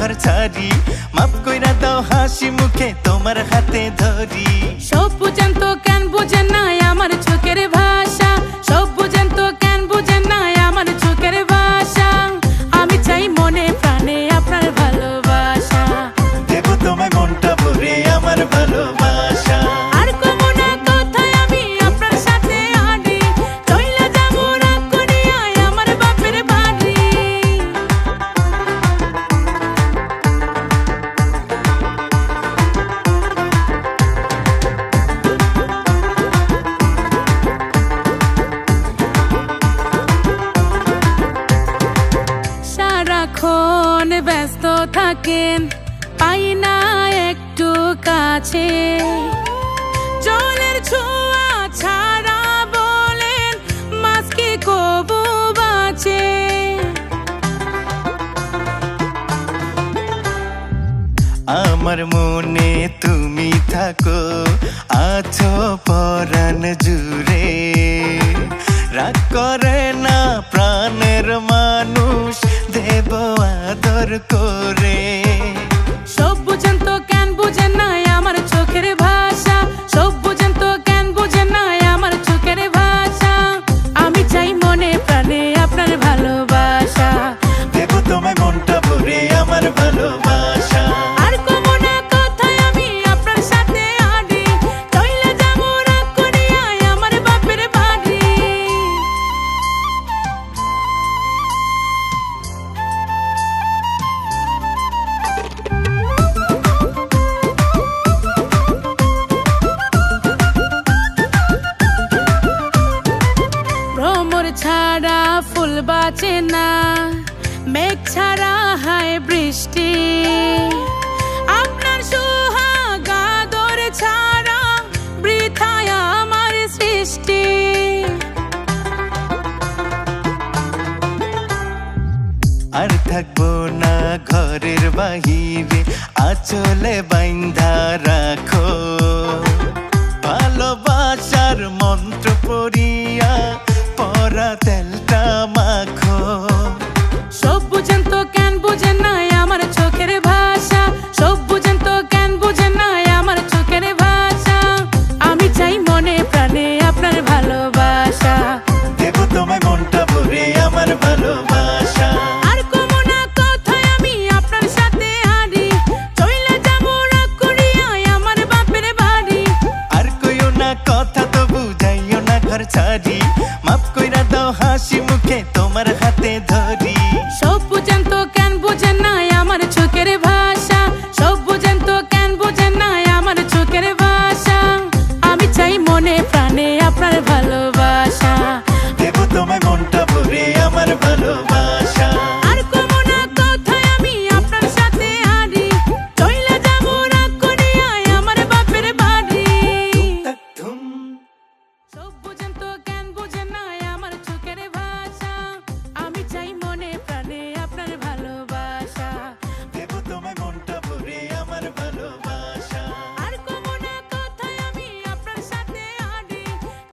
ঘর ছাড়ি, মাফ কইরা দাও হাসি মুখে তোমার হাতে ধরি। সব বুঝেন তো কেন বুঝেন না আমার চোখের ভাষা, সব বুঝেন তো কেন বুঝেন না আমার চোখের ভাষা। আমি চাই মনে প্রাণে আপনার ভালোবাসা, দেব তোমায় মনটা ভরে আমার ভালোবাসা। আর কমো না কথায় আমি আপনার সাথে আডি, চইলা যাবো রাগ করিয়া আমার বাপের বাড়ি। সারাক্ষণ ব্যস্ত থাকেন, পাই না একটু কাছে, জলের ছোঁয়া ছাড়া বলেন মাছ কি কবু বাঁচে। আমার মনে তুমি থাকো, আছো পরাণ জুড়ে, রাগ করে না প্রাণের মানুষ, দেব আদর করে। সব বুঝেন তো কেন বুঝেন না আমার চোখের ভাষা, সব বুঝেন তো কেন বুঝেন না আমার চোখের ভাষা। আমি চাই মনে প্রাণে আপনার ভালোবাসা, দেব তোমায় মনটা ভরে আমার ভালোবাসা। আর কমো না কথায় আমি আপনার সাথে আডি, চইলা যাবো রাগ করিয়া আমার বাপের বাড়ি। ভ্রমর ছাড়া ফুল বাঁচে না, মেঘ ছাড়া হয় বৃষ্টি, আপনার সোহাগ আদর ছাড়া বৃথায় আমার সৃষ্টি। আর থাকবো না ঘরের বাহিরে, আঁচলে বাইন্ধা রাখো, ভালোবাসার মন্ত্র পড়িয়া পরা তেলটা মাখো। সব বুঝেন তো কেন বুঝেন না আমার চোখের ভাষা, সব বুঝেন তো কেন বুঝেন না আমার চোখের ভাষা। আমি চাই মনে প্রাণে আপনার ভালোবাসা, দেব তোমায় মনটা ভরে আমার ভালোবাসা। আর কমো না কথায় আমি আপনার সাথে আডি, চইলা যাবো রাগ করিয়া আমার বাপের বাড়ি। আর কইও না কথা তো বুঝাইও না ঘর ছাড়ি, মাফ কইরা দাও হাসি মুখে তোমার হাতে ধরি। সব বুঝেন তো কেন বুঝেন না আমার চোখের ভাষা, সব বুঝেন তো কেন বুঝেন না আমার চোখের ভাষা। আমি চাই মনে প্রাণে আপনার ভালোবাসা, দেব তোমায় মনটা ভরে আমার ভালোবাসা।